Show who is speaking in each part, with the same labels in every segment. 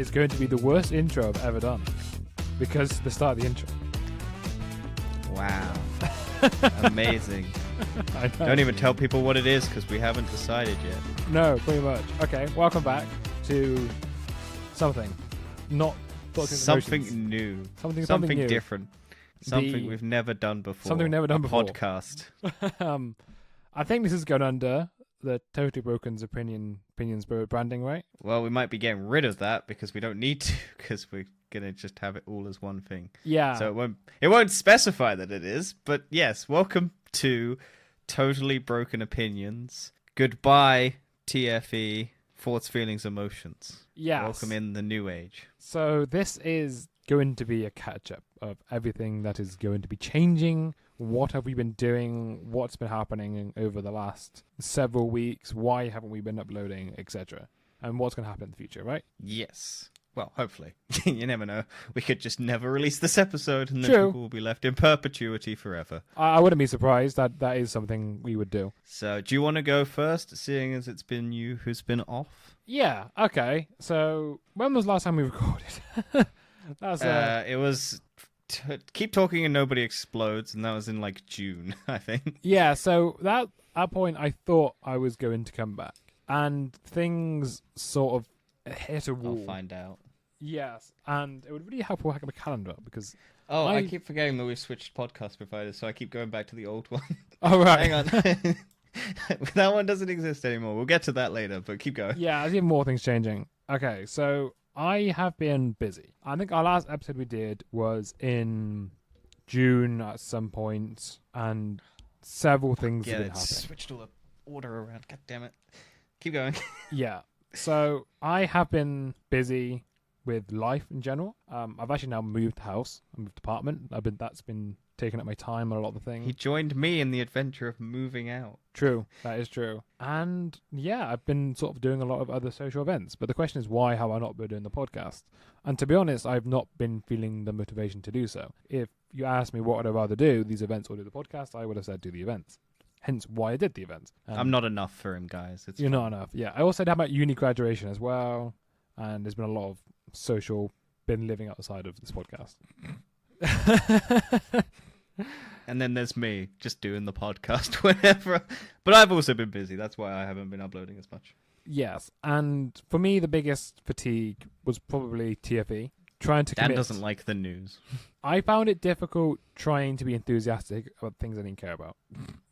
Speaker 1: is going to be the worst intro I've ever done. Because the start of the intro.
Speaker 2: Wow. Amazing.
Speaker 1: I know.
Speaker 2: Don't even tell people what it is because we haven't decided yet.
Speaker 1: No, pretty much. Okay, welcome back to something. Not
Speaker 2: Something
Speaker 1: emotions.
Speaker 2: new.
Speaker 1: Something new.
Speaker 2: different. Something we've never done before.
Speaker 1: Something we've never done before.
Speaker 2: Podcast.
Speaker 1: I think this is going under the Totally Broken's opinions branding, right?
Speaker 2: Well, we might be getting rid of that because we don't need to because we're gonna just have it all as one thing.
Speaker 1: Yeah.
Speaker 2: So it won't specify that it is, but yes, welcome to Totally Broken Opinions. Goodbye, TFE, thoughts, feelings, emotions.
Speaker 1: Yes.
Speaker 2: Welcome in the new age.
Speaker 1: So this is going to be a catch-up of everything that is going to be changing. What have we been doing? What's been happening over the last several weeks? Why haven't we been uploading, etc.? And what's going to happen in the future, right?
Speaker 2: Yes. Well, hopefully. You never know. We could just never release this episode and then
Speaker 1: True.
Speaker 2: people will be left in perpetuity forever.
Speaker 1: I wouldn't be surprised. That is something we would do.
Speaker 2: So, do you want to go first, seeing as it's been you who's been off?
Speaker 1: Yeah, okay. So, when was the last time we recorded?
Speaker 2: It was Keep Talking and Nobody Explodes, and that was in like June, I think.
Speaker 1: Yeah, so that point I thought I was going to come back. And things sort of hit a wall.
Speaker 2: I'll find out.
Speaker 1: Yes, and it would really help if I have a calendar because...
Speaker 2: Oh, I keep forgetting that we've switched podcast providers, so I keep going back to the old one.
Speaker 1: Oh, right.
Speaker 2: Hang on. That one doesn't exist anymore. We'll get to that later, but keep going.
Speaker 1: Yeah, there's even more things changing. Okay, so I have been busy. I think our last episode we did was in June at some point, and several things have been happening.
Speaker 2: Switched all the order around. God damn it. Keep going.
Speaker 1: Yeah, so I have been busy with life in general. I've actually now moved house. I moved apartment. That's been taking up my time on a lot of the things.
Speaker 2: He joined me in the adventure of moving out.
Speaker 1: True, that is true. And yeah, I've been sort of doing a lot of other social events. But the question is, why have I not been doing the podcast? And to be honest, I've not been feeling the motivation to do so. If you asked me what would I rather do, these events or do the podcast, I would have said do the events. Hence why I did the events.
Speaker 2: I'm not enough for him, guys.
Speaker 1: You're not enough. Yeah, I also had my uni graduation as well. And there's been a lot of social, been living outside of this podcast.
Speaker 2: And then there's me just doing the podcast whenever. But I've also been busy. That's why I haven't been uploading as much.
Speaker 1: Yes. And for me, the biggest fatigue was probably TFE. Trying to
Speaker 2: Dan
Speaker 1: commit.
Speaker 2: doesn't like the news.
Speaker 1: I found it difficult trying to be enthusiastic about things I didn't care about.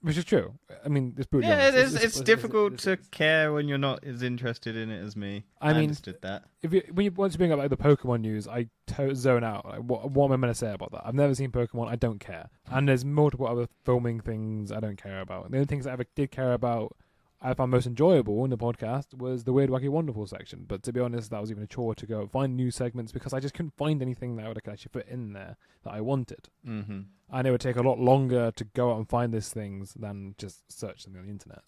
Speaker 1: Which is true. I mean, it's brutal.
Speaker 2: Yeah, it is. It's difficult to care when you're not as interested in it as me. I understood that.
Speaker 1: When you want to bring up like the Pokemon news, I zone out. Like, what am I going to say about that? I've never seen Pokemon. I don't care. And there's multiple other filming things I don't care about. The only things I ever did care about, I found most enjoyable in the podcast was the Weird, Wacky, Wonderful section. But to be honest, that was even a chore to go find new segments because I just couldn't find anything that I would actually put in there that I wanted.
Speaker 2: Mm-hmm.
Speaker 1: And it would take a lot longer to go out and find these things than just search them on the internet.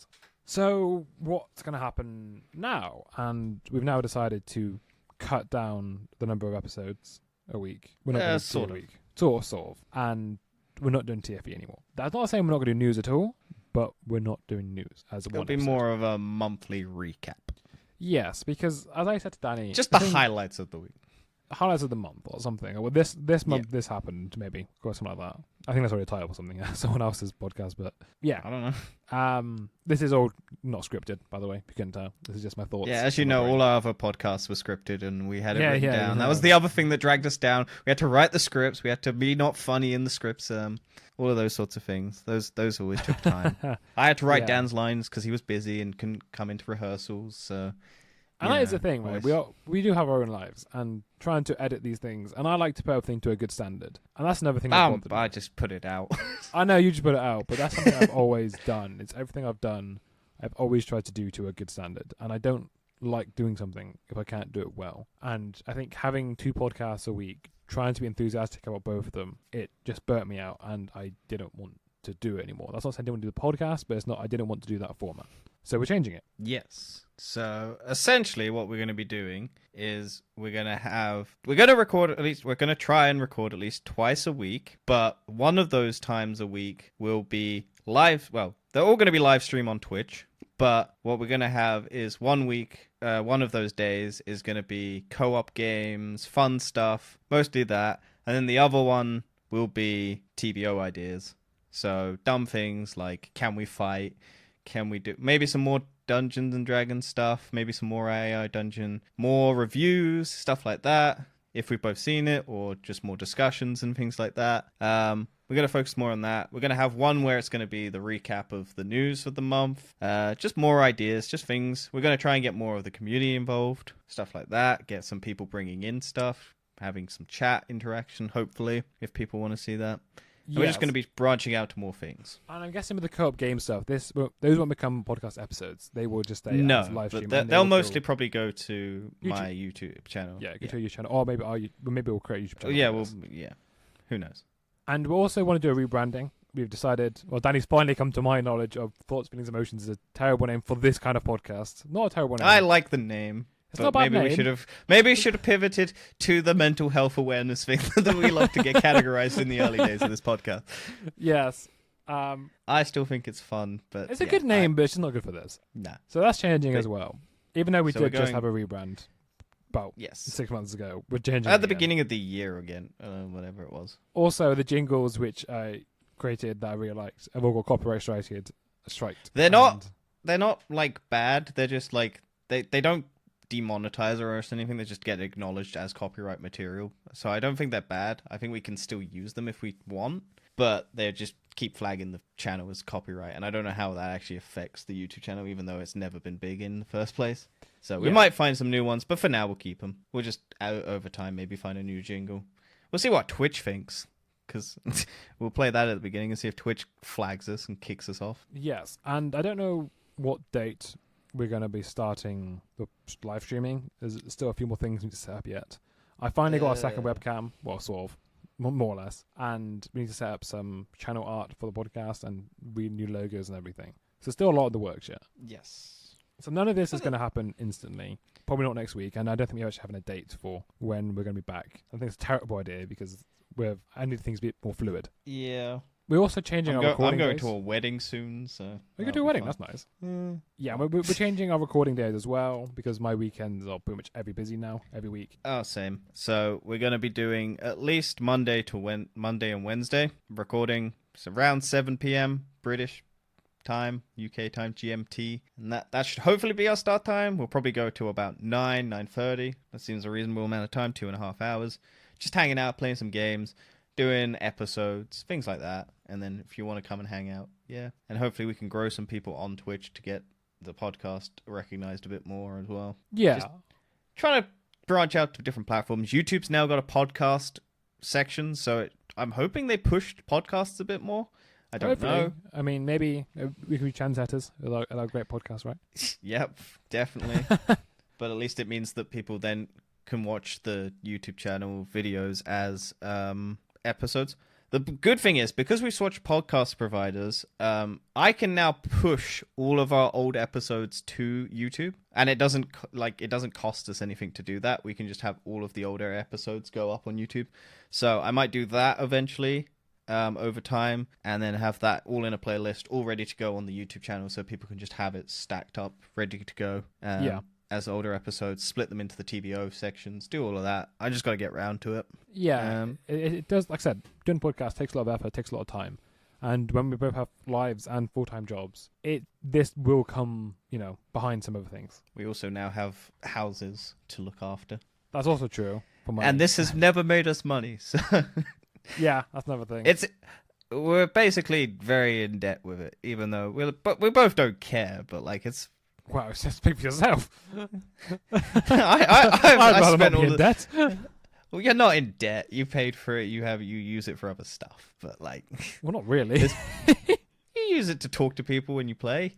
Speaker 1: So what's going to happen now? And we've now decided to cut down the number of episodes a week. We're not going to do a week. Sort of. And we're not doing TFE anymore. That's not saying we're not going to do news at all. But we're not doing news as
Speaker 2: It'll be more of a monthly recap.
Speaker 1: Yes, because as I said to Danny,
Speaker 2: just the highlights of the week,
Speaker 1: highlights of the month or something. Or this month this happened maybe, or something like that. I think that's already a title for something, someone else's podcast. But yeah,
Speaker 2: I don't know.
Speaker 1: This is all not scripted, by the way. If you can tell, this is just my thoughts.
Speaker 2: Yeah, as you know, all our other podcasts were scripted, and we had it written down.
Speaker 1: Yeah.
Speaker 2: That was the other thing that dragged us down. We had to write the scripts. We had to be not funny in the scripts. All of those sorts of things. Those always took time. I had to write Dan's lines because he was busy and couldn't come into rehearsals. So,
Speaker 1: and that is the thing, right? We do have our own lives, and trying to edit these things, and I like to put everything to a good standard, and that's another thing.
Speaker 2: I just put it out.
Speaker 1: I know you just put it out, but that's something I've always done. It's everything I've done. I've always tried to do to a good standard, and I don't like doing something if I can't do it well. And I think having 2 podcasts a week, trying to be enthusiastic about both of them, it just burnt me out, and I didn't want to do it anymore. That's not saying I didn't want to do the podcast, but it's not. I didn't want to do that format. So we're changing it.
Speaker 2: Yes. So essentially what we're going to be doing is we're going to record we're going to try and record at least twice a week, but one of those times a week will be live. Well, they're all going to be live stream on Twitch, But what we're going to have is 1 week, one of those days is going to be co-op games, fun stuff, mostly that. And then the other one will be TBO ideas. So dumb things like, can we fight? Can we do maybe some more Dungeons and Dragons stuff? Maybe some more AI dungeon, more reviews, stuff like that. If we've both seen it, or just more discussions and things like that. We're going to focus more on that. We're going to have one where it's going to be the recap of the news of the month. Just more ideas, just things. We're going to try and get more of the community involved, stuff like that. Get some people bringing in stuff, having some chat interaction, hopefully, if people want to see that. Yes. We're just going to be branching out to more things.
Speaker 1: And I'm guessing with the co-op game stuff, those won't become podcast episodes. They will just stay as live stream.
Speaker 2: They'll mostly probably go to my YouTube channel.
Speaker 1: Yeah, go to your channel. Or maybe we'll create a YouTube channel.
Speaker 2: Yeah, who knows?
Speaker 1: And we also want to do a rebranding. We've decided, Danny's finally come to my knowledge of Thoughts, Feelings, Emotions is a terrible name for this kind of podcast. Not a terrible name.
Speaker 2: I like the name.
Speaker 1: It's not a bad name.
Speaker 2: We should have pivoted to the mental health awareness thing that we love to get categorized in the early days of this podcast.
Speaker 1: Yes.
Speaker 2: I still think it's fun, but
Speaker 1: it's a good name, but it's just not good for this.
Speaker 2: No.
Speaker 1: So that's changing as well. Even though we did just have a rebrand about 6 months ago, we're changing
Speaker 2: at the beginning of the year again, whatever it was.
Speaker 1: Also, the jingles which I created that I really liked have all got copyright striked.
Speaker 2: They're not like bad. They're just like they don't demonetize or anything. They just get acknowledged as copyright material. So I don't think they're bad. I think we can still use them if we want, but they just keep flagging the channel as copyright, and I don't know how that actually affects the YouTube channel, even though it's never been big in the first place. So we might find some new ones, but for now we'll keep them. We'll just over time maybe find a new jingle. We'll see what Twitch thinks, because we'll play that at the beginning and see if Twitch flags us and kicks us off.
Speaker 1: Yes, and I don't know what date we're going to be starting the live streaming. There's still a few more things we need to set up yet. I finally got a second webcam, well, sort of, more or less, and we need to set up some channel art for the podcast and read new logos and everything. So still a lot of the works yet.
Speaker 2: Yes.
Speaker 1: So none of this is going to happen instantly. Probably not next week, and I don't think we're actually having a date for when we're going to be back. I think it's a terrible idea because I need things to be a bit more fluid.
Speaker 2: Yeah.
Speaker 1: We're also changing our recording days.
Speaker 2: I'm going to a wedding soon, so...
Speaker 1: We could do a wedding, that's nice. Yeah, we're changing our recording days as well, because my weekends are pretty much every week.
Speaker 2: Oh, same. So we're going to be doing at least Monday and Wednesday, recording around 7 p.m. British time, UK time, GMT. And that should hopefully be our start time. We'll probably go to about 9:30. That seems a reasonable amount of time, 2.5 hours. Just hanging out, playing some games, doing episodes, things like that. And then if you want to come and hang out, yeah. And hopefully we can grow some people on Twitch to get the podcast recognized a bit more as well.
Speaker 1: Yeah.
Speaker 2: Just trying to branch out to different platforms. YouTube's now got a podcast section, so I'm hoping they pushed podcasts a bit more. I don't know.
Speaker 1: I mean, maybe we could be trendsetters at our great podcast, right?
Speaker 2: Yep, definitely. But at least it means that people then can watch the YouTube channel videos as episodes. The good thing is, because we switched podcast providers, I can now push all of our old episodes to YouTube, and it doesn't cost us anything to do that. We can just have all of the older episodes go up on YouTube. So I might do that eventually. Over time, and then have that all in a playlist, all ready to go on the YouTube channel, so people can just have it stacked up, ready to go. As older episodes, split them into the TBO sections, do all of that. I just got to get round to it.
Speaker 1: Yeah, it does. Like I said, doing podcasts takes a lot of effort, takes a lot of time, and when we both have lives and full-time jobs, this will come, behind some other things.
Speaker 2: We also now have houses to look after.
Speaker 1: That's also true.
Speaker 2: And this has never made us money, so.
Speaker 1: Yeah, that's another thing.
Speaker 2: We're basically very in debt with it, even though we both don't care. But it's.
Speaker 1: Wow, speak for yourself.
Speaker 2: I spent all
Speaker 1: in debt.
Speaker 2: Well, you're not in debt. You paid for it. You use it for other stuff. But
Speaker 1: well, not really.
Speaker 2: You use it to talk to people when you play.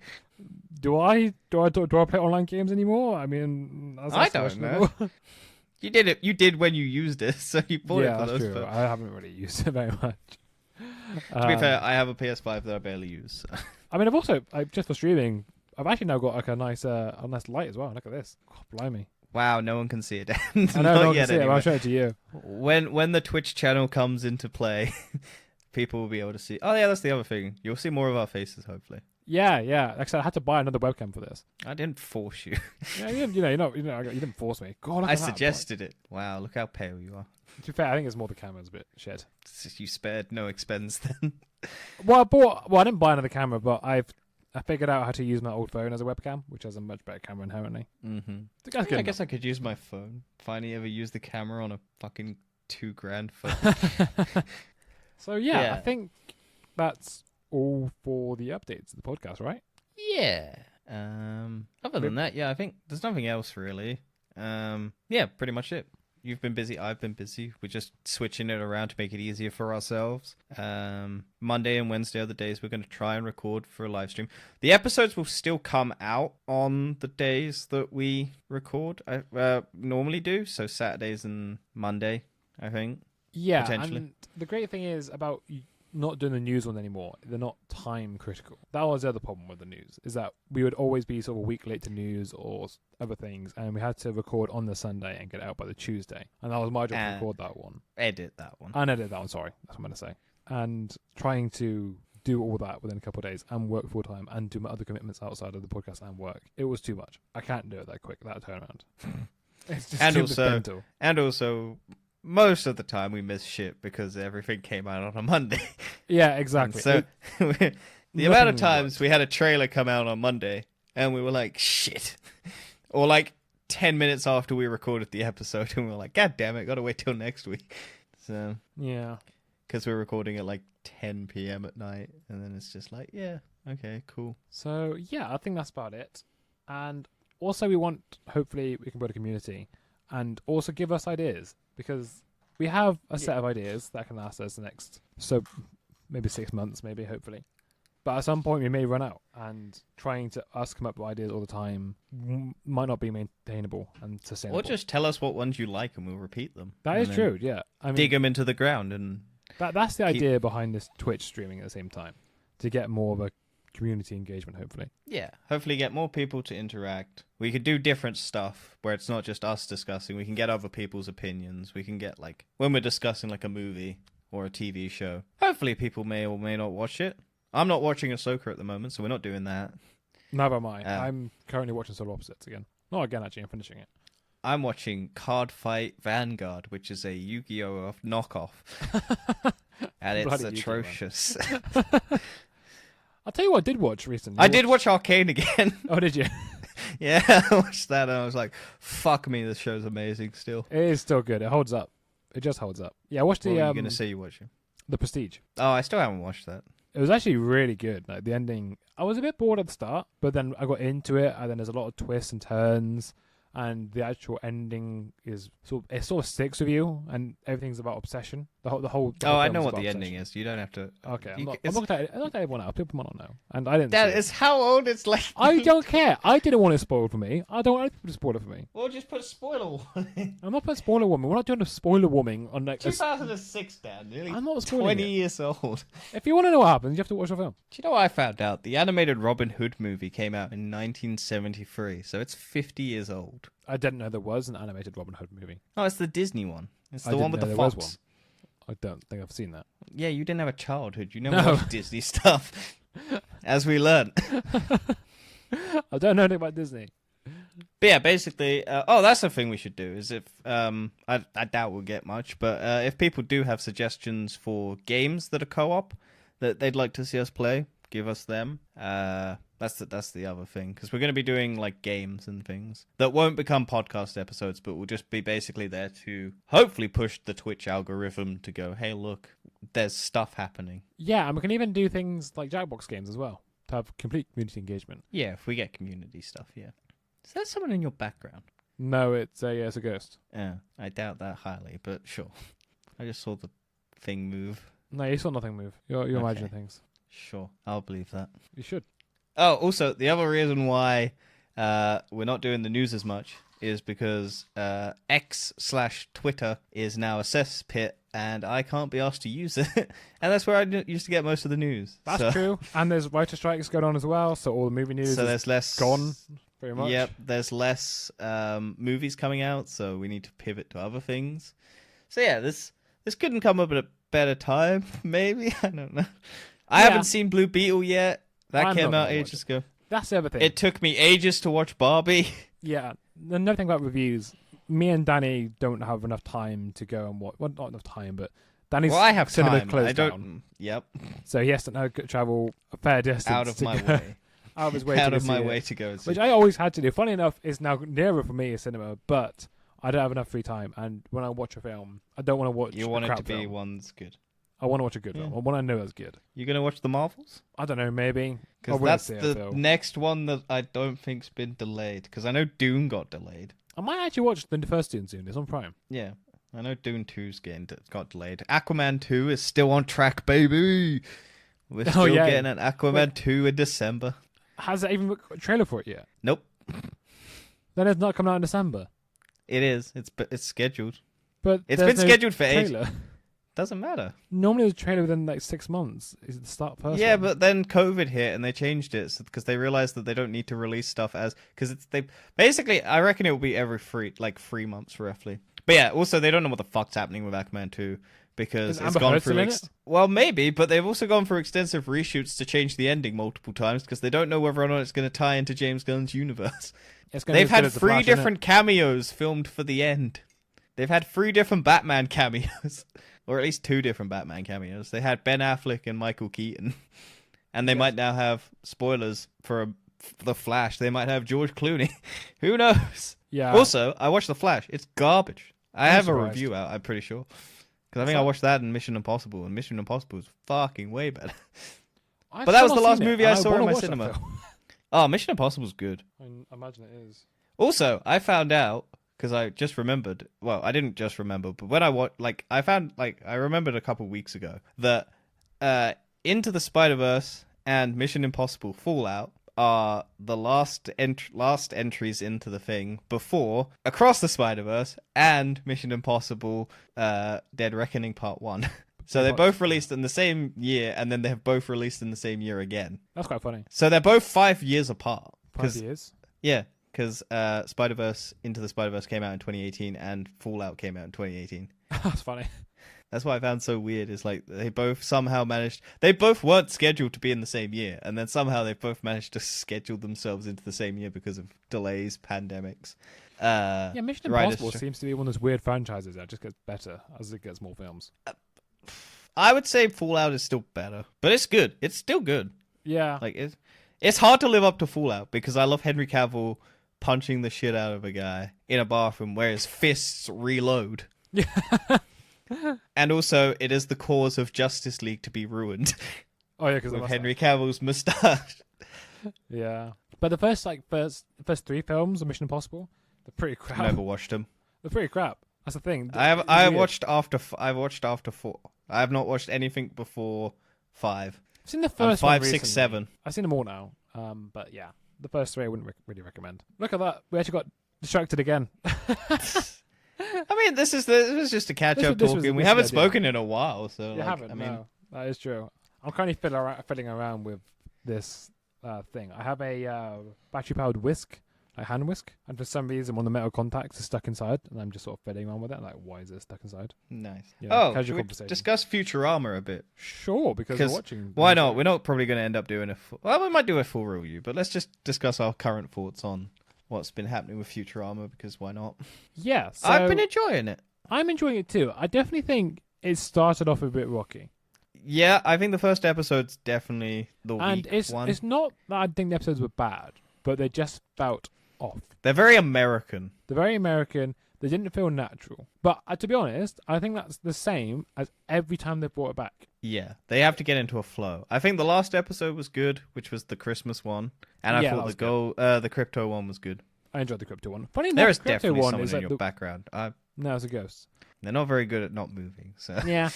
Speaker 1: Do I play online games anymore? I mean,
Speaker 2: I don't know. You did it. You did when you used it, so you bought it for those.
Speaker 1: True. I haven't really used it very much.
Speaker 2: To be fair, I have a PS5 that I barely use. So.
Speaker 1: I mean, I've also just for streaming, I've actually now got a nice light as well. Look at this. God, blimey.
Speaker 2: Wow, no one can see it.
Speaker 1: I know no one can see it. I'll show it to you.
Speaker 2: When the Twitch channel comes into play, people will be able to see. Oh yeah, that's the other thing. You'll see more of our faces, hopefully.
Speaker 1: Yeah. Like I said, I had to buy another webcam for this.
Speaker 2: I didn't force you.
Speaker 1: Yeah, you didn't force me. God, look
Speaker 2: I
Speaker 1: at that,
Speaker 2: suggested it. Wow, look how pale you are.
Speaker 1: To be fair, I think it's more the camera's a bit shit.
Speaker 2: You spared no expense then.
Speaker 1: Well, I didn't buy another camera, but I figured out how to use my old phone as a webcam, which has a much better camera inherently.
Speaker 2: Mm-hmm. I guess I could use my phone. Finally ever use the camera on a fucking $2,000 phone.
Speaker 1: So yeah, I think that's all for the updates of the podcast, right?
Speaker 2: Yeah. Other than that, I think there's nothing else really. Yeah, pretty much it. You've been busy, I've been busy. We're just switching it around to make it easier for ourselves. Monday and Wednesday are the days we're going to try and record for a live stream. The episodes will still come out on the days that we record. I normally do, so Saturdays and Monday, I think.
Speaker 1: Yeah,
Speaker 2: potentially.
Speaker 1: And the great thing is about not doing the news one anymore. They're not time critical. That was the other problem with the news, is that we would always be sort of a week late to news or other things, and we had to record on the Sunday and get it out by the Tuesday. And that was my job to record that one.
Speaker 2: Edit that one.
Speaker 1: And edit that one, sorry. That's what I'm going to say. And trying to do all that within a couple of days and work full time and do my other commitments outside of the podcast and work. It was too much. I can't do it that quick, that turnaround. It's just mental.
Speaker 2: And also, most of the time we miss shit because everything came out on a Monday.
Speaker 1: Yeah, exactly.
Speaker 2: And so the amount of times we had a trailer come out on Monday and we were like, shit. Or like 10 minutes after we recorded the episode and we were like, God damn it, gotta wait till next week. So
Speaker 1: yeah,
Speaker 2: because we're recording at like 10 p.m. at night, and then it's just like, yeah, okay, cool.
Speaker 1: So yeah, I think that's about it. And also hopefully we can build a community and also give us ideas, because we have a set of ideas that can last us the next, so maybe 6 months, maybe, hopefully. But at some point we may run out, and trying to come up with ideas all the time might not be maintainable and sustainable.
Speaker 2: Or just tell us what ones you like and we'll repeat them.
Speaker 1: That is true, yeah. I mean,
Speaker 2: dig them into the ground and...
Speaker 1: That's the idea behind this Twitch streaming at the same time, to get more of a community engagement, hopefully.
Speaker 2: Yeah, hopefully get more people to interact. We could do different stuff where it's not just us discussing. We can get other people's opinions. We can get, like, when we're discussing like a movie or a TV show, hopefully people may or may not watch it. I'm not watching Ahsoka at the moment, so we're not doing that.
Speaker 1: Neither am I. I'm currently watching Solar Opposites again. Not again, actually. I'm finishing it.
Speaker 2: I'm watching Card Fight Vanguard, which is a Yu-Gi-Oh! Knockoff. And it's atrocious.
Speaker 1: I'll tell you what I did watch recently.
Speaker 2: I did watch Arcane again.
Speaker 1: Oh, did you?
Speaker 2: Yeah, I watched that and I was like, fuck me, this show's amazing still.
Speaker 1: It is still good. It holds up. It just holds up. Yeah, I watched
Speaker 2: what were you going to say you watched it?
Speaker 1: The Prestige.
Speaker 2: Oh, I still haven't watched that.
Speaker 1: It was actually really good. Like, the ending, I was a bit bored at the start, but then I got into it, and then there's a lot of twists and turns, and the actual ending is sort of sticks with you, and everything's about obsession. The whole
Speaker 2: I know
Speaker 1: film
Speaker 2: what the
Speaker 1: obsession.
Speaker 2: ending is. You don't have to.
Speaker 1: Okay, I'm not going to tell everyone else. People might not know, and I didn't.
Speaker 2: That
Speaker 1: see
Speaker 2: is how old it's like.
Speaker 1: I don't care. I didn't want it spoiled for me. I don't want people to spoil it for me.
Speaker 2: Or just put a spoiler warning.
Speaker 1: I'm not putting spoiler warning. We're not doing a spoiler warning on like
Speaker 2: 2006, Dan. Nearly
Speaker 1: I'm not spoiling
Speaker 2: 20
Speaker 1: it.
Speaker 2: years old.
Speaker 1: If you want to know what happens, you have to watch the film.
Speaker 2: Do you know what I found out? The animated Robin Hood movie came out in 1973, so it's 50 years old.
Speaker 1: I didn't know there was an animated Robin Hood movie.
Speaker 2: Oh, it's the Disney one. It's
Speaker 1: I
Speaker 2: the one
Speaker 1: didn't
Speaker 2: with
Speaker 1: know
Speaker 2: the
Speaker 1: there was
Speaker 2: fox.
Speaker 1: I don't think I've seen that.
Speaker 2: Yeah, you didn't have a childhood. You never
Speaker 1: No.
Speaker 2: watched Disney stuff. As we learned.
Speaker 1: I don't know anything about Disney.
Speaker 2: But yeah, basically, that's the thing we should do, is if, I doubt we'll get much, but if people do have suggestions for games that are co-op that they'd like to see us play, give us them. That's the other thing, because we're going to be doing like games and things that won't become podcast episodes, but will just be basically there to hopefully push the Twitch algorithm to go, hey, look, there's stuff happening.
Speaker 1: Yeah, and we can even do things like Jackbox games as well to have complete community engagement.
Speaker 2: Yeah, if we get community stuff, yeah. Is there someone in your background?
Speaker 1: No, it's a ghost.
Speaker 2: Yeah, I doubt that highly, but sure. I just saw the thing move.
Speaker 1: No, you saw nothing move. You're imagining things.
Speaker 2: Sure, I'll believe that.
Speaker 1: You should.
Speaker 2: Oh, also, the other reason why we're not doing the news as much is because X/Twitter is now a cesspit, and I can't be asked to use it. And that's where I used to get most of the news.
Speaker 1: That's true. And there's writer strikes going on as well, so all the movie news
Speaker 2: so there's less
Speaker 1: gone, pretty much.
Speaker 2: Yep, there's less movies coming out, so we need to pivot to other things. So yeah, this couldn't come up at a better time, maybe? I don't know. I haven't seen Blue Beetle yet. That
Speaker 1: I'm
Speaker 2: came
Speaker 1: not
Speaker 2: out
Speaker 1: gonna
Speaker 2: ages ago.
Speaker 1: That's the other thing.
Speaker 2: It took me ages to watch Barbie.
Speaker 1: Yeah, another thing about reviews. Me and Danny don't have enough time to go and watch. Well, not enough time, but Danny's
Speaker 2: Well, I have
Speaker 1: cinema
Speaker 2: time.
Speaker 1: closed
Speaker 2: I don't.
Speaker 1: down,
Speaker 2: Yep.
Speaker 1: so he has to now travel a fair distance
Speaker 2: Out of
Speaker 1: to
Speaker 2: my
Speaker 1: go,
Speaker 2: way.
Speaker 1: out of his way
Speaker 2: Out
Speaker 1: to
Speaker 2: of my
Speaker 1: see
Speaker 2: way
Speaker 1: it,
Speaker 2: to go and see.
Speaker 1: which I always had to do. Funny enough, it's now nearer for me a cinema, but I don't have enough free time. And when I watch a film, I don't want to watch.
Speaker 2: You
Speaker 1: a
Speaker 2: want it
Speaker 1: crap
Speaker 2: to be
Speaker 1: film.
Speaker 2: one that's good.
Speaker 1: I want to watch a good film. I want to know it's good.
Speaker 2: You gonna watch the Marvels?
Speaker 1: I don't know, maybe.
Speaker 2: Because
Speaker 1: I'll
Speaker 2: that's
Speaker 1: see it,
Speaker 2: the
Speaker 1: though.
Speaker 2: next one that I don't think's been delayed. Because I know Dune got delayed.
Speaker 1: I might actually watch the first Dune soon. It's on Prime.
Speaker 2: Yeah, I know Dune 2's got delayed. Aquaman 2 is still on track, baby. We're still getting an Aquaman 2 in December.
Speaker 1: Has it even got a trailer for it yet?
Speaker 2: Nope.
Speaker 1: Then it's not coming out in December.
Speaker 2: It is. It's scheduled.
Speaker 1: But
Speaker 2: It's
Speaker 1: there's
Speaker 2: been
Speaker 1: no
Speaker 2: scheduled for ages.
Speaker 1: trailer.
Speaker 2: Doesn't matter.
Speaker 1: Normally, there's a trailer within like 6 months. Is it the start first?
Speaker 2: Yeah,
Speaker 1: one?
Speaker 2: but then COVID hit and they changed it because they realized that they don't need to release stuff they basically. I reckon it will be every 3 months roughly. But yeah, also they don't know what the fuck's happening with Aquaman 2 because it's gone through. Well, maybe, but they've also gone through extensive reshoots to change the ending multiple times because they don't know whether or not it's going to tie into James Gunn's universe. They've had 3 different cameos filmed for the end. They've had 3 different Batman cameos. Or at least 2 different Batman cameos. They had Ben Affleck and Michael Keaton. And they might now have, spoilers, for The Flash, they might have George Clooney. Who knows?
Speaker 1: Yeah.
Speaker 2: Also, I watched The Flash. It's garbage. I have a
Speaker 1: surprised.
Speaker 2: review out, I'm pretty sure. Because I think I watched that in Mission Impossible, and Mission Impossible is fucking way better. But that was the last movie I saw in my cinema. Oh, Mission Impossible's good.
Speaker 1: I imagine it is.
Speaker 2: Also, I found out, because I just remembered. Well, I didn't just remember, but when I I remembered a couple weeks ago that Into the Spider-Verse and Mission Impossible Fallout are the last entries into the thing before Across the Spider-Verse and Mission Impossible Dead Reckoning Part 1. So they're both released in the same year, and then they're both released in the same year again.
Speaker 1: That's quite funny.
Speaker 2: So they're both 5 years apart.
Speaker 1: 5 years?
Speaker 2: Yeah. Because Spider-Verse Into the Spider-Verse came out in 2018 and Fallout came out in 2018.
Speaker 1: That's funny.
Speaker 2: That's what I found so weird. Is like they both somehow managed. They both weren't scheduled to be in the same year, and then somehow they both managed to schedule themselves into the same year because of delays, pandemics.
Speaker 1: Yeah, Mission Impossible seems to be one of those weird franchises that just gets better as it gets more films.
Speaker 2: I would say Fallout is still better, but it's good. It's still good.
Speaker 1: Yeah,
Speaker 2: Like it's hard to live up to Fallout because I love Henry Cavill punching the shit out of a guy in a bathroom where his fists reload.
Speaker 1: Yeah.
Speaker 2: And also, it is the cause of Justice League to be ruined.
Speaker 1: Oh yeah, because
Speaker 2: with Henry Cavill's moustache.
Speaker 1: Yeah, but the first 3 films of Mission Impossible, they're pretty crap.
Speaker 2: Never watched them.
Speaker 1: They're pretty crap. That's the thing.
Speaker 2: I've watched after 4. I have not watched anything before 5.
Speaker 1: I've seen the first
Speaker 2: 5,
Speaker 1: one
Speaker 2: 6, 7.
Speaker 1: I've seen them all now. But yeah, the first 3 I wouldn't really recommend. Look at that. We actually got distracted again.
Speaker 2: I mean, this was just a catch up talking. We haven't spoken in a while, so
Speaker 1: you haven't. No, that is true. I'm currently fiddling around with this thing. I have a battery powered whisk, a hand whisk, and for some reason one of the metal contacts is stuck inside, and I'm just sort of fiddling around with it. I'm like, why is it stuck inside?
Speaker 2: Nice.
Speaker 1: Yeah,
Speaker 2: should we discuss Futurama a bit?
Speaker 1: Sure, because we're watching.
Speaker 2: Why not? We're not probably going to end up doing we might do a full review, but let's just discuss our current thoughts on what's been happening with Futurama, because why not?
Speaker 1: Yeah, so
Speaker 2: I've been enjoying it.
Speaker 1: I'm enjoying it too. I definitely think it started off a bit rocky.
Speaker 2: Yeah, I think the first episode's definitely the weak one.
Speaker 1: It's not that I think the episodes were bad, but they just felt off.
Speaker 2: They're very American.
Speaker 1: They didn't feel natural. But to be honest, I think that's the same as every time they brought it back.
Speaker 2: Yeah, they have to get into a flow. I think the last episode was good, which was the Christmas one, and I thought the crypto one was good.
Speaker 1: I enjoyed the crypto one. Funny enough,
Speaker 2: there is
Speaker 1: the crypto
Speaker 2: definitely
Speaker 1: one
Speaker 2: someone
Speaker 1: is
Speaker 2: in
Speaker 1: like
Speaker 2: your background.
Speaker 1: No, it's a ghost.
Speaker 2: They're not very good at not moving. So
Speaker 1: yeah.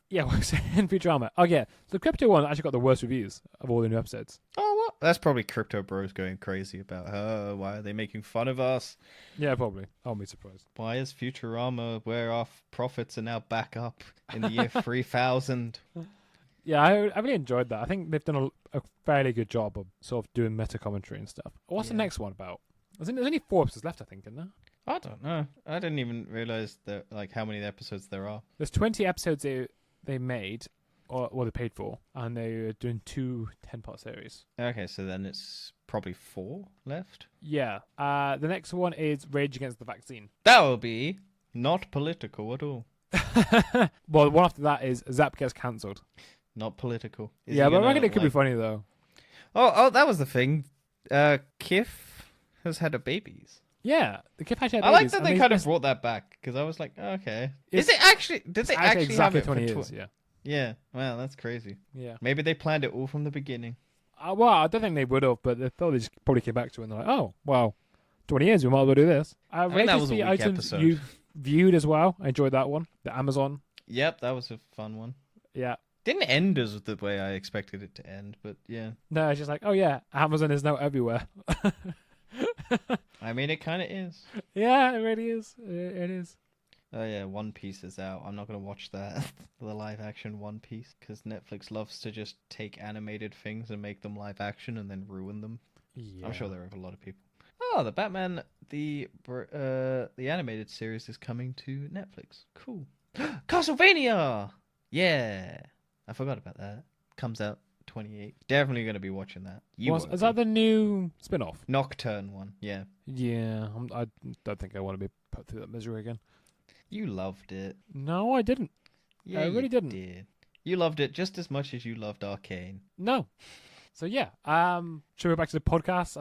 Speaker 1: Yeah, what was it in Futurama? Oh yeah, the crypto one actually got the worst reviews of all the new episodes.
Speaker 2: Oh, what? That's probably crypto bros going crazy about why are they making fun of us?
Speaker 1: Yeah, probably. I won't be surprised.
Speaker 2: Why is Futurama where our profits are now back up in the year 3000?
Speaker 1: Yeah, I really enjoyed that. I think they've done a fairly good job of sort of doing meta commentary and stuff. What's the next one about? There's only 4 episodes left, I think, isn't there?
Speaker 2: I don't know. I didn't even realize how many episodes there are.
Speaker 1: There's 20 episodes they made, or they paid for, and they're doing 2 10-part series.
Speaker 2: Okay, so then it's probably 4 left.
Speaker 1: Yeah. The next one is Rage Against the Vaccine.
Speaker 2: That will be not political at all.
Speaker 1: Well, the one after that is Zap gets cancelled.
Speaker 2: Not political.
Speaker 1: Yeah, but I reckon it could be funny though.
Speaker 2: Oh, that was the thing. Kif has had a babies.
Speaker 1: Yeah, the Kif actually had
Speaker 2: I like
Speaker 1: babies,
Speaker 2: that
Speaker 1: and
Speaker 2: they
Speaker 1: he's
Speaker 2: kind of
Speaker 1: missed-
Speaker 2: brought that back because I was like, oh, okay.
Speaker 1: It's-
Speaker 2: Is it actually? Did they
Speaker 1: it's
Speaker 2: actually
Speaker 1: exactly
Speaker 2: have it
Speaker 1: 20
Speaker 2: for
Speaker 1: years? Yeah.
Speaker 2: Yeah. Wow, that's crazy.
Speaker 1: Yeah.
Speaker 2: Maybe they planned it all from the beginning.
Speaker 1: Well, I don't think they would have, but they thought they just probably came back to it and they're like, oh, well, 20 years, we might as well do this.
Speaker 2: I think that was a
Speaker 1: the
Speaker 2: weak
Speaker 1: items
Speaker 2: episode.
Speaker 1: you viewed as well. I enjoyed that one. The Amazon.
Speaker 2: Yep, that was a fun one.
Speaker 1: Yeah.
Speaker 2: Didn't end as the way I expected it to end, but yeah.
Speaker 1: No, it's just like, oh yeah, Amazon is now everywhere.
Speaker 2: I mean, it kind of is.
Speaker 1: Yeah, it really is. It is.
Speaker 2: Oh yeah, One Piece is out. I'm not gonna watch that, the live action One Piece, because Netflix loves to just take animated things and make them live action and then ruin them.
Speaker 1: Yeah.
Speaker 2: I'm sure there are a lot of people. Oh, the Batman, the animated series is coming to Netflix. Cool. Castlevania. Yeah, I forgot about that. Comes out 28. Definitely gonna be watching that.
Speaker 1: Is that the new spin-off?
Speaker 2: Nocturne one? Yeah.
Speaker 1: Yeah, I don't think I want to be put through that misery again.
Speaker 2: You loved it.
Speaker 1: No, I didn't.
Speaker 2: Yeah,
Speaker 1: I really
Speaker 2: you
Speaker 1: didn't.
Speaker 2: Did. You loved it just as much as you loved Arcane.
Speaker 1: No. So yeah, should we go back to the podcast?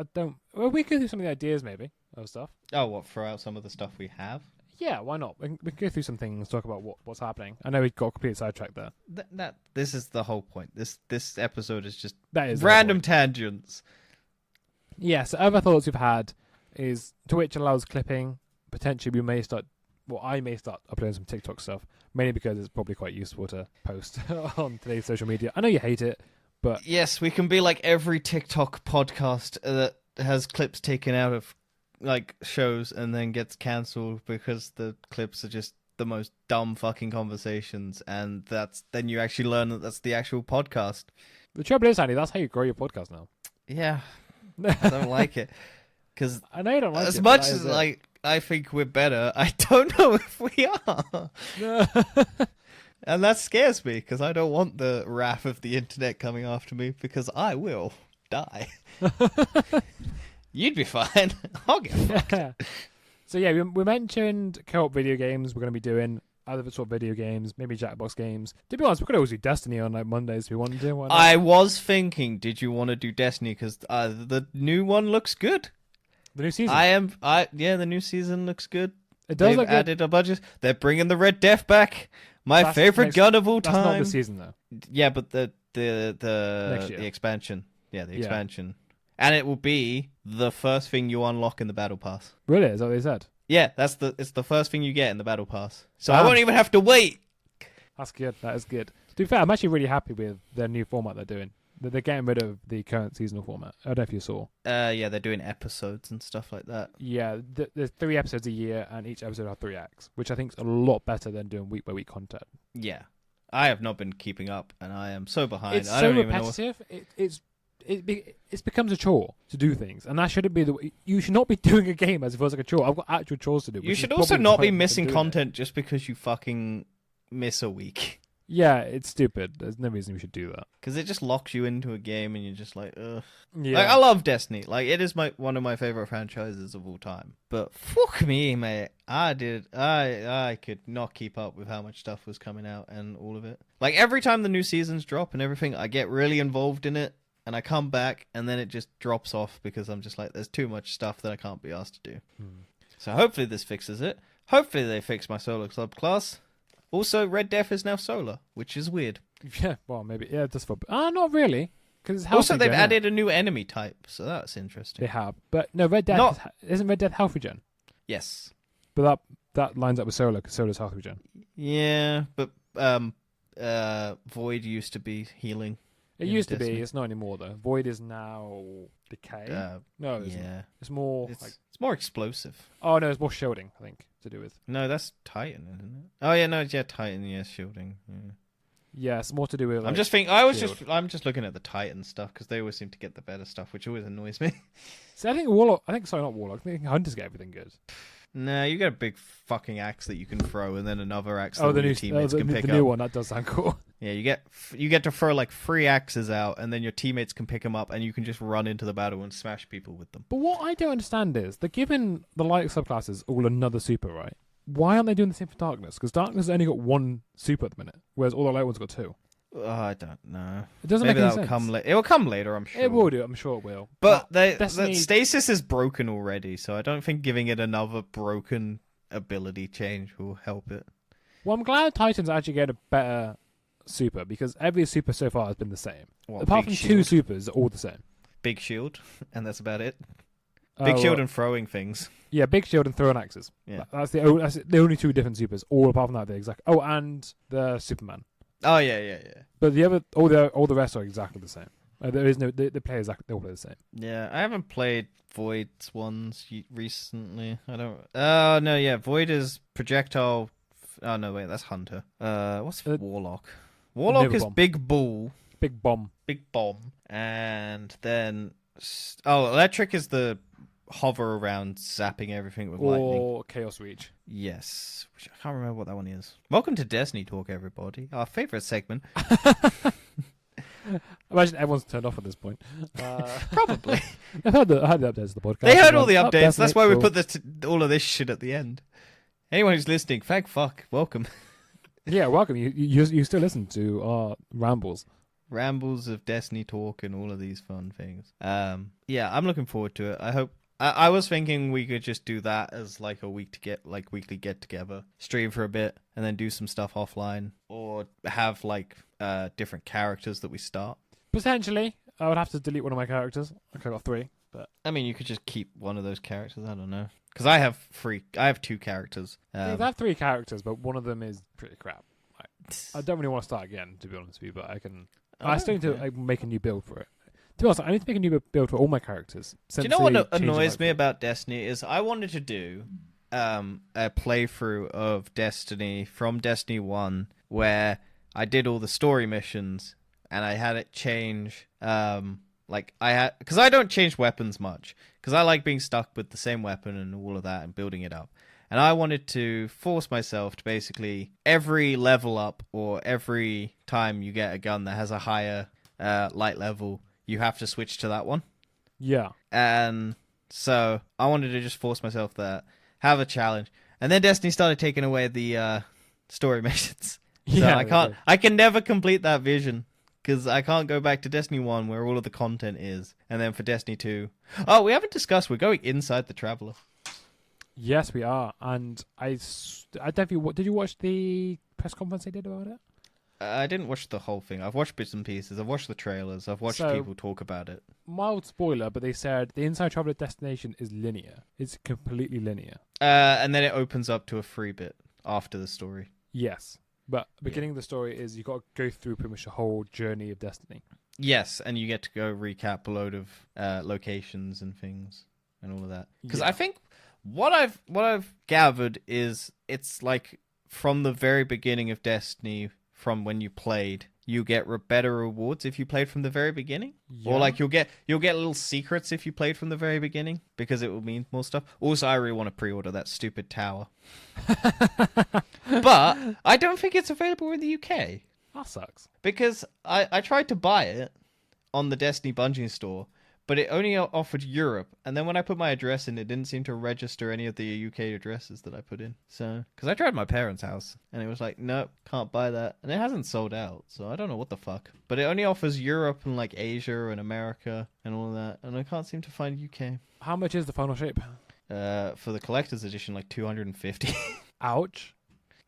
Speaker 1: Well, we could do some of the ideas maybe of stuff.
Speaker 2: Oh, what? Throw out some of the stuff we have.
Speaker 1: Yeah, why not? We can go through some things, talk about what's happening. I know we got completely sidetracked there.
Speaker 2: This is the whole point. This episode is just
Speaker 1: That is
Speaker 2: random tangents.
Speaker 1: Yeah. So other thoughts we've had is Twitch allows clipping. Potentially, I may start uploading some TikTok stuff, mainly because it's probably quite useful to post on today's social media. I know you hate it, but
Speaker 2: Yes, we can be like every TikTok podcast that has clips taken out of like shows and then gets cancelled because the clips are just the most dumb fucking conversations, and then you actually learn that that's the actual podcast.
Speaker 1: the trouble is, Andy, that's how you grow your podcast now.
Speaker 2: Yeah, I don't like it because
Speaker 1: I know you don't like it.
Speaker 2: as
Speaker 1: but
Speaker 2: much
Speaker 1: that
Speaker 2: as
Speaker 1: is it.
Speaker 2: like I think we're better, I don't know if we are. And that scares me because I don't want the wrath of the internet coming after me because I will die. You'd be fine. I'll get fucked.
Speaker 1: Yeah. So yeah, we mentioned co-op video games we're going to be doing. Other sort of video games, maybe Jackbox games. To be honest, we could always do Destiny on like Mondays if we wanted to. Why not?
Speaker 2: I was thinking, did you want to do Destiny? Because the new one looks good.
Speaker 1: The new season.
Speaker 2: Yeah, the new season looks good.
Speaker 1: It does
Speaker 2: They've
Speaker 1: look good.
Speaker 2: added a bunch of. They're bringing the Red Death back. My
Speaker 1: That's
Speaker 2: favorite
Speaker 1: next-
Speaker 2: gun of all
Speaker 1: That's not
Speaker 2: time.
Speaker 1: the season though.
Speaker 2: Yeah, but the
Speaker 1: Next year.
Speaker 2: expansion. Yeah, the
Speaker 1: Yeah.
Speaker 2: expansion. And it will be the first thing you unlock in the battle pass.
Speaker 1: Really? Is that what they said?
Speaker 2: Yeah, it's the first thing you get in the battle pass. So I
Speaker 1: Damn.
Speaker 2: won't even have to wait.
Speaker 1: That's good. That is good. To be fair, I'm actually really happy with their new format they're doing. They're getting rid of the current seasonal format. I don't know if you saw.
Speaker 2: Yeah, they're doing episodes and stuff like that.
Speaker 1: Yeah, there's 3 episodes a year, and each episode has 3 acts, which I think is a lot better than doing week by week content.
Speaker 2: Yeah. I have not been keeping up, and I am so behind.
Speaker 1: It's
Speaker 2: I
Speaker 1: so
Speaker 2: don't even know.
Speaker 1: repetitive. It becomes a chore to do things, and that shouldn't be the way. You should not be doing a game as if it was like a chore. I've got actual chores to do.
Speaker 2: You
Speaker 1: which
Speaker 2: should
Speaker 1: is
Speaker 2: also
Speaker 1: probably
Speaker 2: not
Speaker 1: the
Speaker 2: be
Speaker 1: point of
Speaker 2: missing
Speaker 1: doing it.
Speaker 2: content just because you fucking miss a week.
Speaker 1: Yeah, it's stupid. There's no reason we should do that.
Speaker 2: Because it just locks you into a game, and you're just like, ugh.
Speaker 1: Yeah,
Speaker 2: Like, I love Destiny. Like, it is one of my favorite franchises of all time. But fuck me, mate. I could not keep up with how much stuff was coming out and all of it. Like, every time the new seasons drop and everything, I get really involved in it, and I come back, and then it just drops off because I'm just like, there's too much stuff that I can't be asked to do. So hopefully this fixes it. Hopefully they fix my solo club class. Also, Red Death is now solar, which is weird.
Speaker 1: Yeah, well, maybe. Yeah, just for. Not really. Because it's
Speaker 2: Also,
Speaker 1: health
Speaker 2: they've
Speaker 1: regen,
Speaker 2: added a new enemy type, so that's interesting.
Speaker 1: They have, but no, Red Death
Speaker 2: Not-
Speaker 1: isn't Red Death health regen,
Speaker 2: Yes.
Speaker 1: but that lines up with Solar because Solar's health regen.
Speaker 2: Yeah, but Void used to be healing.
Speaker 1: It
Speaker 2: in
Speaker 1: used to
Speaker 2: Destiny.
Speaker 1: be. It's not anymore though. Void is now decay. No, it's
Speaker 2: yeah.
Speaker 1: It's more
Speaker 2: It's,
Speaker 1: like.
Speaker 2: it's more explosive.
Speaker 1: Oh no, it's more shielding. I think to do with.
Speaker 2: No, that's Titan, isn't it? Oh yeah, no, yeah, Titan, yeah, shielding. Yeah.
Speaker 1: Yeah, it's more to do with. Like,
Speaker 2: I'm just looking at the Titan stuff because they always seem to get the better stuff, which always annoys me.
Speaker 1: See, I think Warlock. Sorry, not Warlock. I think Hunters get everything good.
Speaker 2: No, you get a big fucking axe that you can throw, and then another axe that
Speaker 1: the
Speaker 2: your
Speaker 1: new
Speaker 2: teammates can pick
Speaker 1: the
Speaker 2: up.
Speaker 1: new one, that does sound cool.
Speaker 2: Yeah, you get to throw like 3 axes out, and then your teammates can pick them up, and you can just run into the battle and smash people with them.
Speaker 1: But what I don't understand is they're giving the light subclasses all another super, right? Why aren't they doing the same for darkness? Because darkness has only got 1 super at the minute, whereas all the light ones got 2.
Speaker 2: I don't know.
Speaker 1: It doesn't
Speaker 2: Maybe
Speaker 1: make any
Speaker 2: that'll
Speaker 1: sense.
Speaker 2: come later. It will come later, I'm sure.
Speaker 1: It will do. I'm sure it will.
Speaker 2: But the
Speaker 1: Destiny...
Speaker 2: stasis is broken already, so I don't think giving it another broken ability change will help it.
Speaker 1: Well, I'm glad Titans actually get a better super, because every super so far has been the same.
Speaker 2: What,
Speaker 1: apart from
Speaker 2: shield?
Speaker 1: 2 supers, they're all the same.
Speaker 2: Big shield, and that's about it. Big shield and throwing things.
Speaker 1: Yeah, big shield and throwing axes.
Speaker 2: Yeah.
Speaker 1: That's the only 2 different supers. All apart from that, they're exact. Oh, and the Superman.
Speaker 2: Oh yeah.
Speaker 1: But all the rest are exactly the same. There is no they play exactly. They all play the same.
Speaker 2: Yeah, I haven't played Void's ones recently. I don't. Oh no, yeah, Void is projectile. Oh no, wait, that's Hunter. What's Warlock? Warlock is
Speaker 1: bomb.
Speaker 2: big bull,
Speaker 1: Big bomb.
Speaker 2: big bomb, and then electric is the hover around, zapping everything with lightning.
Speaker 1: Or chaos reach.
Speaker 2: Yes, which I can't remember what that one is. Welcome to Destiny Talk, everybody. Our favorite segment.
Speaker 1: Imagine everyone's turned off at this point.
Speaker 2: Probably.
Speaker 1: I heard the updates of the podcast.
Speaker 2: They heard all the updates.
Speaker 1: Destiny,
Speaker 2: That's why we
Speaker 1: cool.
Speaker 2: put all of this shit at the end. Anyone who's listening, thank fuck, welcome.
Speaker 1: Yeah, welcome. You still listen to our rambles.
Speaker 2: Rambles of Destiny Talk and all of these fun things. Yeah, I'm looking forward to it. I hope. I was thinking we could just do that as like a weekly get together, stream for a bit, and then do some stuff offline, or have like different characters that we start.
Speaker 1: Potentially, I would have to delete one of my characters. Okay, I got 3, but
Speaker 2: I mean, you could just keep one of those characters. I don't know, because I have 2 characters.
Speaker 1: I have 3 characters, but one of them is pretty crap. I don't really want to start again, to be honest with you, but I can. I still need to make a new build for it. To be honest, I need to make a new build for all my characters.
Speaker 2: Do you know what annoys me about Destiny is I wanted to do a playthrough of Destiny from Destiny 1 where I did all the story missions and I had it change because I don't change weapons much because I like being stuck with the same weapon and all of that and building it up. And I wanted to force myself to basically every level up or every time you get a gun that has a higher light level, you have to switch to that one.
Speaker 1: Yeah.
Speaker 2: And so I wanted to just force myself there, have a challenge. And then Destiny started taking away the story missions. So
Speaker 1: Yeah,
Speaker 2: I can never complete that vision because I can't go back to Destiny 1 where all of the content is. And then for Destiny 2. Oh, we haven't discussed, we're going inside the Traveler.
Speaker 1: Yes, we are. And I definitely. Did you watch the press conference they did about it?
Speaker 2: I didn't watch the whole thing. I've watched bits and pieces. I've watched the trailers. I've watched people talk about it.
Speaker 1: Mild spoiler, but they said the Inside Traveler destination is linear. It's completely linear.
Speaker 2: And then it opens up to a free bit after the story.
Speaker 1: Yes. But beginning of the story is you've got to go through pretty much the whole journey of Destiny.
Speaker 2: Yes, and you get to go recap a load of locations and things and all of that. Because I think what I've gathered is it's like from the very beginning of Destiny, from when you played, you get better rewards if you played from the very beginning, or like you'll get little secrets if you played from the very beginning because it will mean more stuff. Also, I really want to pre-order that stupid tower, but I don't think it's available in the UK.
Speaker 1: That sucks.
Speaker 2: Because I tried to buy it on the Destiny Bungie store, but it only offered Europe. And then when I put my address in, it didn't seem to register any of the UK addresses that I put in. So, because I tried my parents' house, and it was like, nope, can't buy that. And it hasn't sold out, so I don't know what the fuck. But it only offers Europe and like Asia and America and all of that. And I can't seem to find UK.
Speaker 1: How much is the final shape?
Speaker 2: For the collector's edition, like 250.
Speaker 1: Ouch.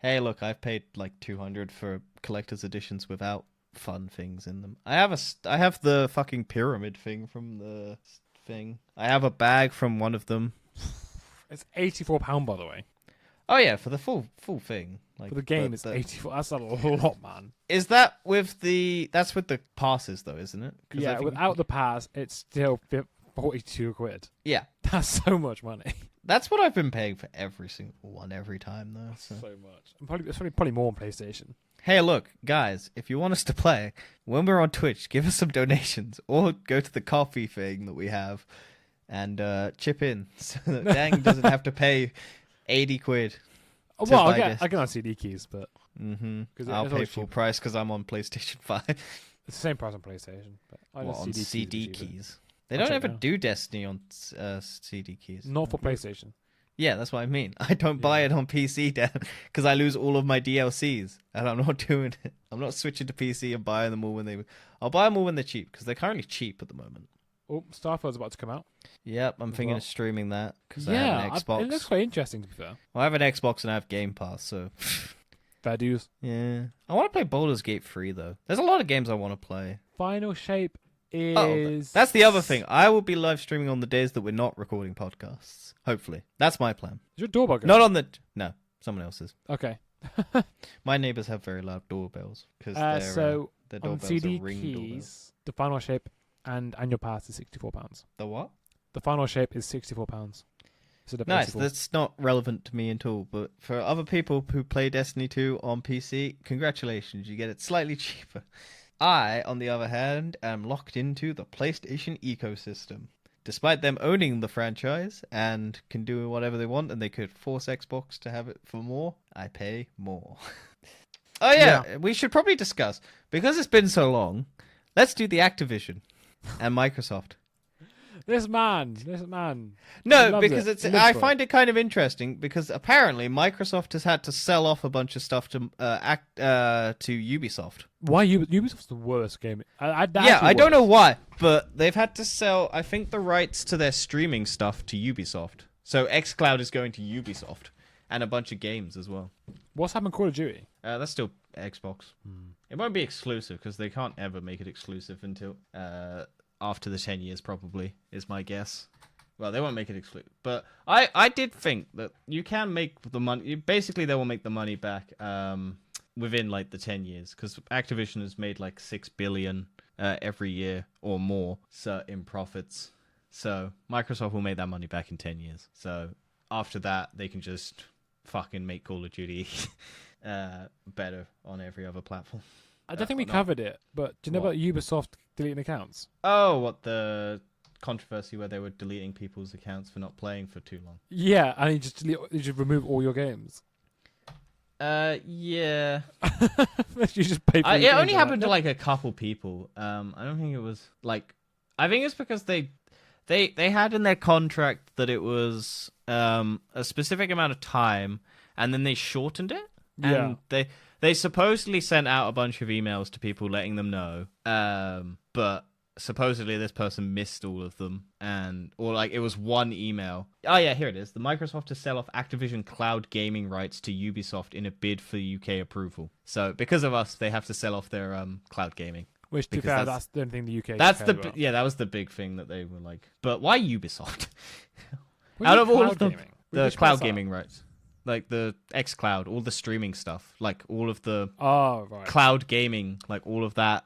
Speaker 2: Hey, look, I've paid like 200 for collector's editions without fun things in them. I have the fucking pyramid thing from the thing. I have a bag from one of them.
Speaker 1: It's £84, by the way.
Speaker 2: Oh yeah, for the full thing. Like
Speaker 1: for the game, it's 84. That's a lot, man.
Speaker 2: Is that with that's with the passes though, isn't it?
Speaker 1: Yeah, without the pass, it's still 42 quid.
Speaker 2: Yeah,
Speaker 1: that's so much money.
Speaker 2: That's what I've been paying for every single one every time though. So
Speaker 1: much. It's probably more on PlayStation.
Speaker 2: Hey, look, guys, if you want us to play, when we're on Twitch, give us some donations or go to the coffee thing that we have and chip in so that Dang doesn't have to pay 80 quid.
Speaker 1: Oh,
Speaker 2: to
Speaker 1: well,
Speaker 2: buy
Speaker 1: I
Speaker 2: this.
Speaker 1: get on CD keys, but
Speaker 2: I'll
Speaker 1: it's
Speaker 2: pay
Speaker 1: always
Speaker 2: full
Speaker 1: cheaper.
Speaker 2: price because I'm on PlayStation 5.
Speaker 1: It's the same price on PlayStation. But I
Speaker 2: What,
Speaker 1: know
Speaker 2: on CD
Speaker 1: keys. Are cheaper.
Speaker 2: keys? They
Speaker 1: I'll
Speaker 2: don't
Speaker 1: check
Speaker 2: ever
Speaker 1: now.
Speaker 2: do Destiny on CD keys.
Speaker 1: Not for PlayStation.
Speaker 2: Yeah, that's what I mean. I don't buy it on PC, Dan, because I lose all of my DLCs, and I'm not doing it. I'm not switching to PC and buying them all when they. I'll buy them all when they're cheap because they're currently cheap at the moment.
Speaker 1: Oh, Starfield's about to come out.
Speaker 2: Yep, I'm thinking
Speaker 1: Well.
Speaker 2: of streaming that because I have an Xbox.
Speaker 1: It looks quite interesting to be fair.
Speaker 2: Well, I have an Xbox and I have Game Pass, so
Speaker 1: Fair dues.
Speaker 2: yeah. I want to play Baldur's Gate 3 though. There's a lot of games I want to play.
Speaker 1: Final shape is.
Speaker 2: Oh, that's the other thing. I will be live streaming on the days that we're not recording podcasts. Hopefully, that's my plan.
Speaker 1: Is your doorbell going?
Speaker 2: Not on the no, someone else's.
Speaker 1: Okay.
Speaker 2: My neighbors have very loud doorbells because
Speaker 1: So
Speaker 2: their
Speaker 1: on
Speaker 2: doorbells
Speaker 1: CD
Speaker 2: are ring
Speaker 1: keys,
Speaker 2: doorbells.
Speaker 1: the final shape and annual pass is £64.
Speaker 2: The what?
Speaker 1: The final shape is £64. Instead of
Speaker 2: Nice.
Speaker 1: 84.
Speaker 2: That's not relevant to me at all. But for other people who play Destiny 2 on PC, congratulations, you get it slightly cheaper. I, on the other hand, am locked into the PlayStation ecosystem. Despite them owning the franchise and can do whatever they want, and they could force Xbox to have it for more, I pay more. Oh yeah, we should probably discuss, because it's been so long, let's do the Activision and Microsoft.
Speaker 1: This man.
Speaker 2: No,
Speaker 1: loves
Speaker 2: because
Speaker 1: it.
Speaker 2: it's. I find it kind of interesting because apparently Microsoft has had to sell off a bunch of stuff to Ubisoft.
Speaker 1: Why Ubisoft's the worst game?
Speaker 2: I don't know why, but they've had to sell, I think, the rights to their streaming stuff to Ubisoft. So xCloud is going to Ubisoft, and a bunch of games as well.
Speaker 1: What's happened to Call of Duty?
Speaker 2: That's still Xbox. It won't be exclusive because they can't ever make it exclusive until after the 10 years, probably, is my guess. Well, they won't make it exclusive. But I did think that you can make the money. Basically, they will make the money back within, like, the 10 years. Because Activision has made, like, $6 billion every year or more in profits. So Microsoft will make that money back in 10 years. So after that, they can just fucking make Call of Duty better on every other platform.
Speaker 1: I don't think we covered it, but do you know about Ubisoft deleting accounts?
Speaker 2: Oh, what, the controversy where they were deleting people's accounts for not playing for too long?
Speaker 1: Yeah, and you just remove all your games.
Speaker 2: Yeah.
Speaker 1: You just pay for
Speaker 2: It only happened to like a couple people. I don't think it was like. I think it's because they had in their contract that it was a specific amount of time, and then they shortened it. And they supposedly sent out a bunch of emails to people letting them know, but supposedly this person missed all of them, or like it was one email. Oh yeah, here it is. The Microsoft to sell off Activision cloud gaming rights to Ubisoft in a bid for UK approval. So because of us, they have to sell off their cloud gaming.
Speaker 1: Which, to be fair, that's the only thing the UK.
Speaker 2: That's
Speaker 1: about.
Speaker 2: that was the big thing that they were like. But why Ubisoft?
Speaker 1: Out
Speaker 2: of all of them,
Speaker 1: gaming?
Speaker 2: the cloud gaming rights. Like the xCloud, all the streaming stuff, like all of the cloud gaming, like all of that,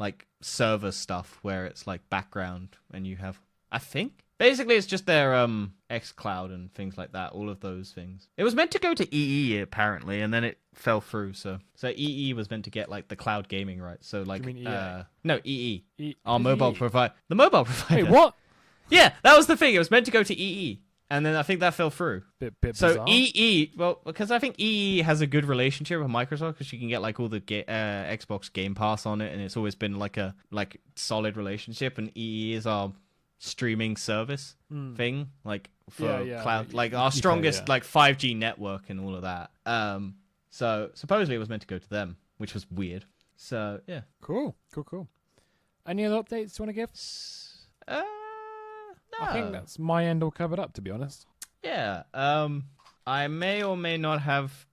Speaker 2: like server stuff where it's like background and you have, I think, basically it's just their xCloud and things like that, all of those things. It was meant to go to EE apparently, and then it fell through. So EE was meant to get like the cloud gaming rights. So like,
Speaker 1: you mean EA?
Speaker 2: No, EE, our mobile provider, the mobile provider.
Speaker 1: Wait, what?
Speaker 2: Yeah, that was the thing. It was meant to go to EE. And then I think that fell through.
Speaker 1: Bit
Speaker 2: so
Speaker 1: bizarre.
Speaker 2: EE, well, because I think EE has a good relationship with Microsoft because you can get like all the Xbox Game Pass on it, and it's always been like a solid relationship. And EE is our streaming service thing, like for cloud, like our strongest like 5G network and all of that. So supposedly it was meant to go to them, which was weird. So yeah,
Speaker 1: cool. Any other updates you want to give?
Speaker 2: No.
Speaker 1: I think that's my end all covered up, to be honest.
Speaker 2: Yeah. I may or may not have.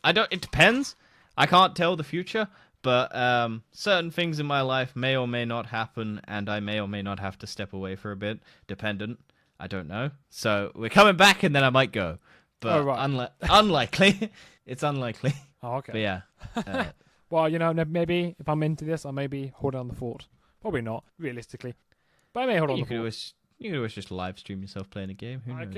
Speaker 2: It depends. I can't tell the future, but certain things in my life may or may not happen, and I may or may not have to step away for a bit. Dependent. I don't know. So we're coming back, and then I might go. But unlikely. It's unlikely.
Speaker 1: Oh, okay.
Speaker 2: But yeah.
Speaker 1: Well, maybe if I'm into this, I may be holding on the fort. Probably not, realistically. But I may hold on the fort.
Speaker 2: You could always just live stream yourself playing a game. Who knows?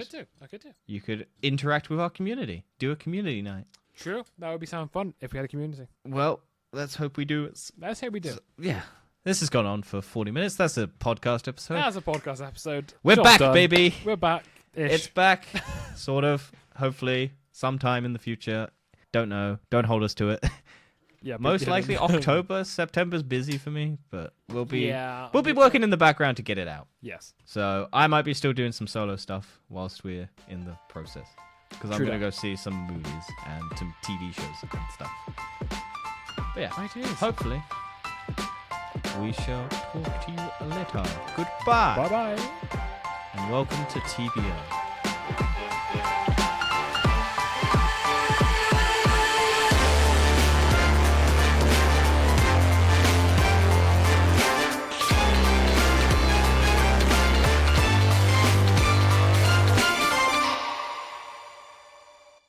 Speaker 1: I could do.
Speaker 2: You could interact with our community. Do a community night.
Speaker 1: True. That would be sound fun if we had a community.
Speaker 2: Well, let's hope we do.
Speaker 1: Let's hope we do.
Speaker 2: So, yeah. This has gone on for 40 minutes. That's a podcast episode.
Speaker 1: That's a podcast episode.
Speaker 2: We're
Speaker 1: Job
Speaker 2: back,
Speaker 1: done.
Speaker 2: baby.
Speaker 1: We're back.
Speaker 2: It's back, sort of. Hopefully, sometime in the future. Don't know. Don't hold us to it.
Speaker 1: Yeah,
Speaker 2: Most likely October. September's busy for me, but we'll be
Speaker 1: Yeah,
Speaker 2: working in the background to get it out.
Speaker 1: Yes.
Speaker 2: So I might be still doing some solo stuff whilst we're in the process, because I'm gonna go see some movies and some TV shows and stuff. But yeah, hopefully we shall talk to you later. Goodbye.
Speaker 1: Bye bye.
Speaker 2: And welcome to TBO.